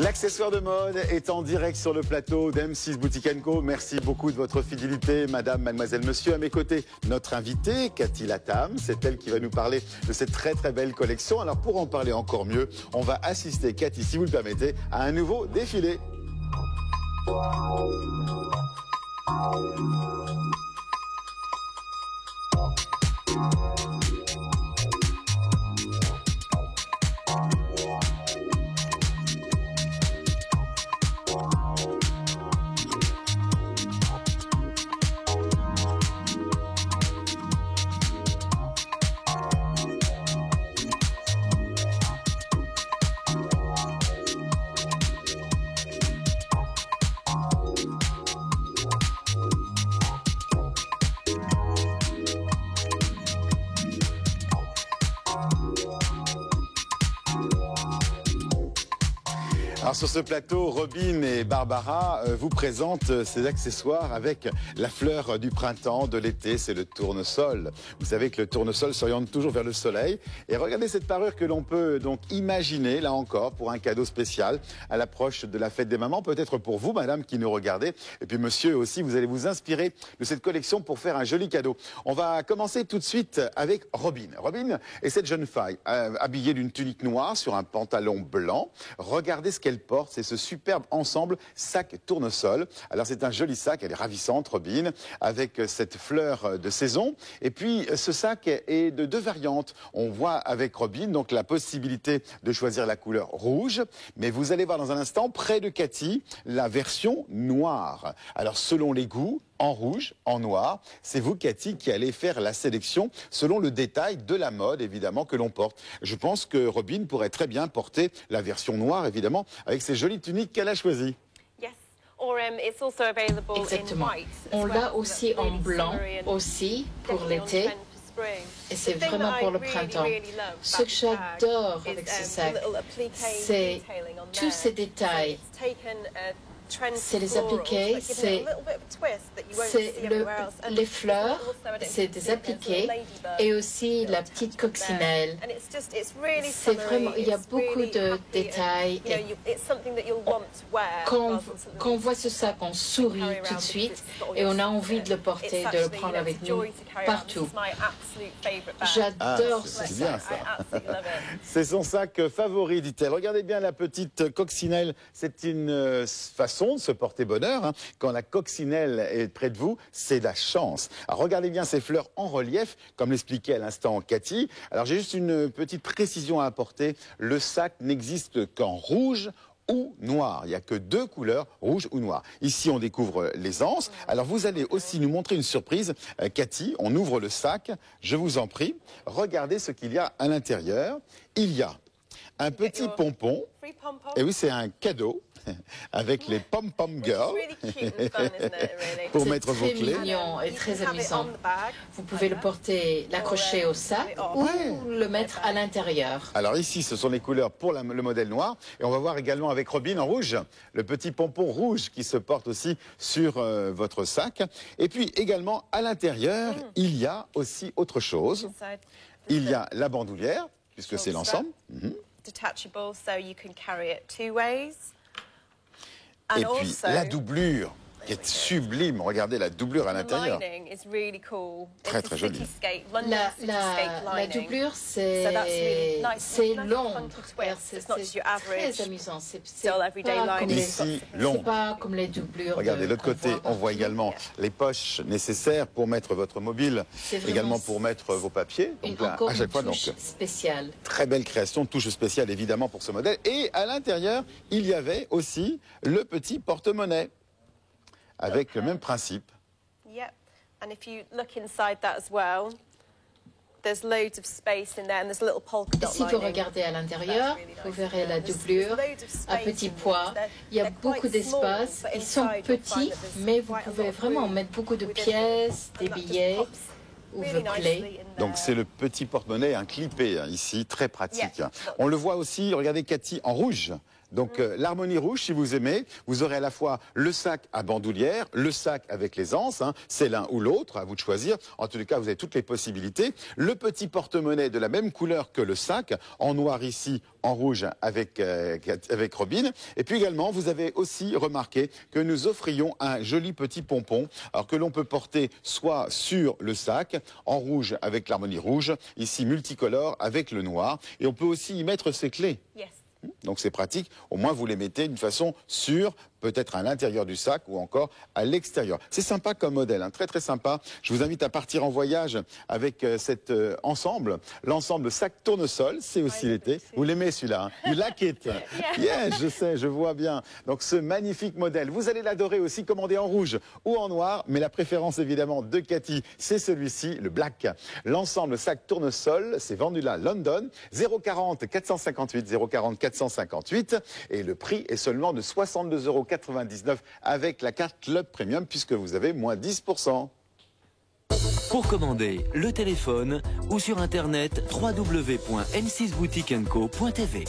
L'accessoire de mode est en direct sur le plateau d'M6 Boutique & Co. Merci beaucoup de votre fidélité, madame, mademoiselle, monsieur. À mes côtés, notre invitée, Cathy Latam. C'est elle qui va nous parler de cette très très belle collection. Alors pour en parler encore mieux, on va assister, Cathy, si vous le permettez, à un nouveau défilé. Alors sur ce plateau, Robin et Barbara vous présentent ces accessoires avec la fleur du printemps, de l'été, c'est le tournesol. Vous savez que le tournesol s'oriente toujours vers le soleil. Et regardez cette parure que l'on peut donc imaginer, là encore, pour un cadeau spécial à l'approche de la fête des mamans. Peut-être pour vous, madame, qui nous regardez. Et puis monsieur aussi, vous allez vous inspirer de cette collection pour faire un joli cadeau. On va commencer tout de suite avec Robin. Robin est cette jeune fille habillée d'une tunique noire sur un pantalon blanc. Regardez ce qu'elle porte, c'est ce superbe ensemble sac tournesol. Alors c'est un joli sac, elle est ravissante, Robin, avec cette fleur de saison. Et puis ce sac est de deux variantes. On voit avec Robin donc la possibilité de choisir la couleur rouge, mais vous allez voir dans un instant, près de Cathy, la version noire. Alors selon les goûts, en rouge, en noir. C'est vous, Cathy, qui allez faire la sélection selon le détail de la mode, évidemment, que l'on porte. Je pense que Robin pourrait très bien porter la version noire, évidemment, avec ces jolies tuniques qu'elle a choisies. Exactement. On l'a aussi en blanc, aussi, pour l'été. Et c'est vraiment pour le printemps. Ce que j'adore avec ce sac, c'est tous ces détails. C'est les appliqués, c'est les fleurs, c'est des appliqués et aussi la petite coccinelle. C'est vraiment, il y a beaucoup de détails. Quand on voit ce sac, on sourit tout de suite et on a envie de le porter, de le prendre avec nous partout. J'adore ce sac. C'est son sac favori, dit-elle. Regardez bien la petite coccinelle, c'est une façon de se porter bonheur. Hein. Quand la coccinelle est près de vous, c'est la chance. Alors, regardez bien ces fleurs en relief, comme l'expliquait à l'instant Cathy. Alors j'ai juste une petite précision à apporter. Le sac n'existe qu'en rouge ou noir. Il n'y a que deux couleurs, rouge ou noir. Ici, on découvre les anses. Alors, vous allez aussi nous montrer une surprise. Cathy, on ouvre le sac. Je vous en prie. Regardez ce qu'il y a à l'intérieur. Il y a un petit pompon. Et oui, c'est un cadeau avec les pom-pom girls pour mettre vos clés. C'est mignon et très amusant. Vous pouvez le porter, l'accrocher au sac ou le mettre à l'intérieur. Alors ici, ce sont les couleurs pour le modèle noir. Et on va voir également avec Robin en rouge, le petit pompon rouge qui se porte aussi sur votre sac. Et puis également à l'intérieur, il y a aussi autre chose. Il y a la bandoulière, puisque c'est l'ensemble. Et puis la doublure qui est sublime. Regardez la doublure à l'intérieur. Très très jolie. La doublure, c'est Londres. C'est très amusant. Ici, Londres. C'est pas comme les doublures. Regardez, de l'autre côté, on voit également les poches nécessaires pour mettre votre mobile, également pour mettre vos papiers. Donc là, à chaque fois, donc spéciale. Très belle création, touche spéciale évidemment pour ce modèle. Et à l'intérieur, il y avait aussi le petit porte-monnaie avec le même principe. Si vous regardez à l'intérieur, vous verrez la doublure à petit pois. Il y a beaucoup d'espace. Ils sont petits, mais vous pouvez vraiment mettre beaucoup de pièces, des billets ou vos clés. Donc c'est le petit porte-monnaie, un clippé ici, très pratique. On le voit aussi, regardez Cathy, en rouge, Donc l'harmonie rouge, si vous aimez, vous aurez à la fois le sac à bandoulière, le sac avec les anses, hein, c'est l'un ou l'autre, à vous de choisir. En tous les cas, vous avez toutes les possibilités. Le petit porte-monnaie de la même couleur que le sac, en noir ici, en rouge avec Robin. Et puis également, vous avez aussi remarqué que nous offrions un joli petit pompon, alors que l'on peut porter soit sur le sac, en rouge avec l'harmonie rouge, ici multicolore avec le noir. Et on peut aussi y mettre ses clés. Yes. Donc c'est pratique, au moins vous les mettez d'une façon sûre, peut-être à l'intérieur du sac ou encore à l'extérieur. C'est sympa comme modèle, hein, très très sympa. Je vous invite à partir en voyage avec cet ensemble. L'ensemble sac tournesol, c'est aussi l'été. Vous l'aimez celui-là, hein? You like it? Yeah, je sais, je vois bien. Donc ce magnifique modèle, vous allez l'adorer aussi, commandé en rouge ou en noir, mais la préférence évidemment de Cathy, c'est celui-ci, le black. L'ensemble sac tournesol, c'est vendu là, London, 040 458 040 458 et le prix est seulement de 62,99 € avec la carte Club Premium puisque vous avez moins 10%. Pour commander le téléphone ou sur internet www.n6boutiqueandco.tv.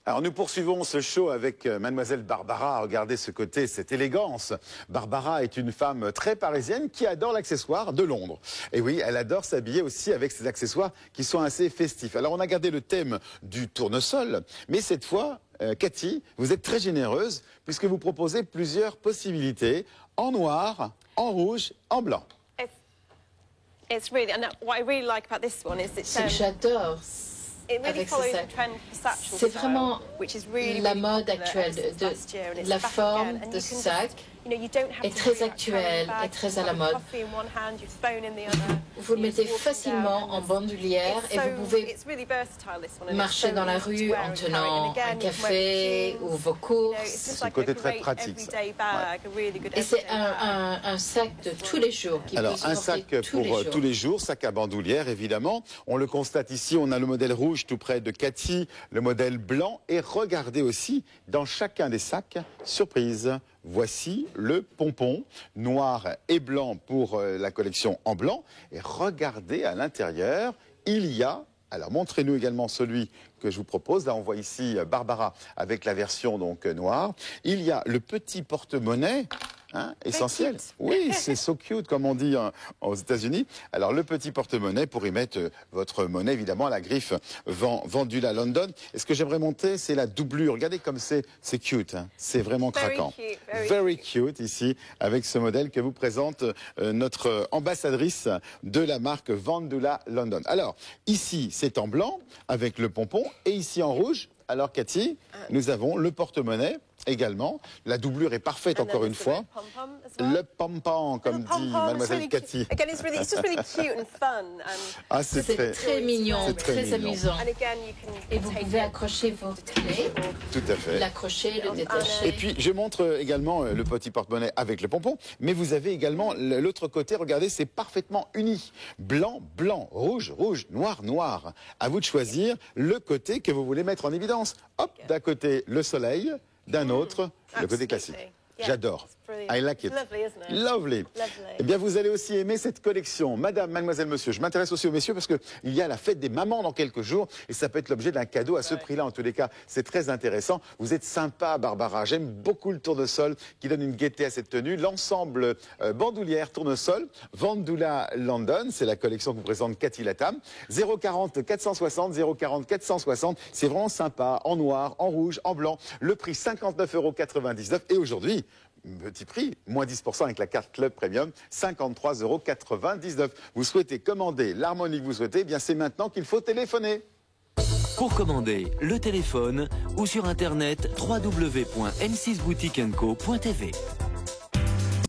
Alors nous poursuivons ce show avec mademoiselle Barbara. Regardez ce côté, cette élégance. Barbara est une femme très parisienne qui adore l'accessoire de Londres. Et oui, elle adore s'habiller aussi avec ses accessoires qui sont assez festifs. Alors on a gardé le thème du tournesol, mais cette fois, Cathy, vous êtes très généreuse puisque vous proposez plusieurs possibilités en noir, en rouge, en blanc. It's really, and what I really like about this one is that Ce que j'adore avec ce sac, c'est vraiment la mode actuelle, la forme de ce sac est très actuelle et très à la mode. Vous le mettez facilement en bandoulière et vous pouvez marcher dans la rue en tenant un café ou vos courses. C'est un côté très pratique, ça. Ouais. Et c'est un sac de tous les jours qui Alors, peut se un porter sac pour tous les jours, sac à bandoulière, évidemment. On le constate ici, on a le modèle rouge tout près de Cathy, le modèle blanc. Et regardez aussi, dans chacun des sacs, surprise, voici le pompon noir et blanc pour la collection en blanc. Et regardez à l'intérieur, il y a... Alors, montrez-nous également celui que je vous propose. Là, on voit ici Barbara avec la version donc noire. Il y a le petit porte-monnaie. Hein, essentiel. Oui, c'est so cute, comme on dit aux États-Unis. Alors, le petit porte-monnaie pour y mettre votre monnaie, évidemment, à la griffe vendue à London. Et ce que j'aimerais montrer, c'est la doublure. Regardez comme c'est cute. Hein. C'est vraiment craquant. Very cute, ici, avec ce modèle que vous présente notre ambassadrice de la marque Vendula London. Alors, ici, c'est en blanc, avec le pompon, et ici en rouge. Alors, Cathy, nous avons le porte-monnaie également. La doublure est parfaite, encore une fois. Le pom-pom, comme dit mademoiselle Cathy. Ah, c'est très mignon, très amusant. Et vous pouvez accrocher vos clés. Tout à fait. L'accrocher, le détacher. Et puis, je montre également le petit porte-monnaie avec le pompon. Mais vous avez également l'autre côté. Regardez, c'est parfaitement uni. Blanc, blanc, rouge, rouge, noir, noir. À vous de choisir le côté que vous voulez mettre en évidence. Hop, d'un côté, le soleil. D'un autre, le côté classique. J'adore. I like it. Lovely, isn't it? Lovely. Eh bien, vous allez aussi aimer cette collection. Madame, mademoiselle, monsieur, je m'intéresse aussi aux messieurs parce qu'il y a la fête des mamans dans quelques jours et ça peut être l'objet d'un cadeau à ce prix-là. En tous les cas, c'est très intéressant. Vous êtes sympa, Barbara. J'aime beaucoup le tournesol qui donne une gaieté à cette tenue. L'ensemble bandoulière tournesol, Vendula London, c'est la collection que vous présente Cathy Latam. 040 460, 040 460. C'est vraiment sympa, en noir, en rouge, en blanc. Le prix 59,99 € et aujourd'hui, petit prix, moins 10% avec la carte Club Premium, 53,99 €. Vous souhaitez commander l'harmonie que vous souhaitez, eh bien c'est maintenant qu'il faut téléphoner. Pour commander le téléphone ou sur internet www.n6boutiqueandco.tv.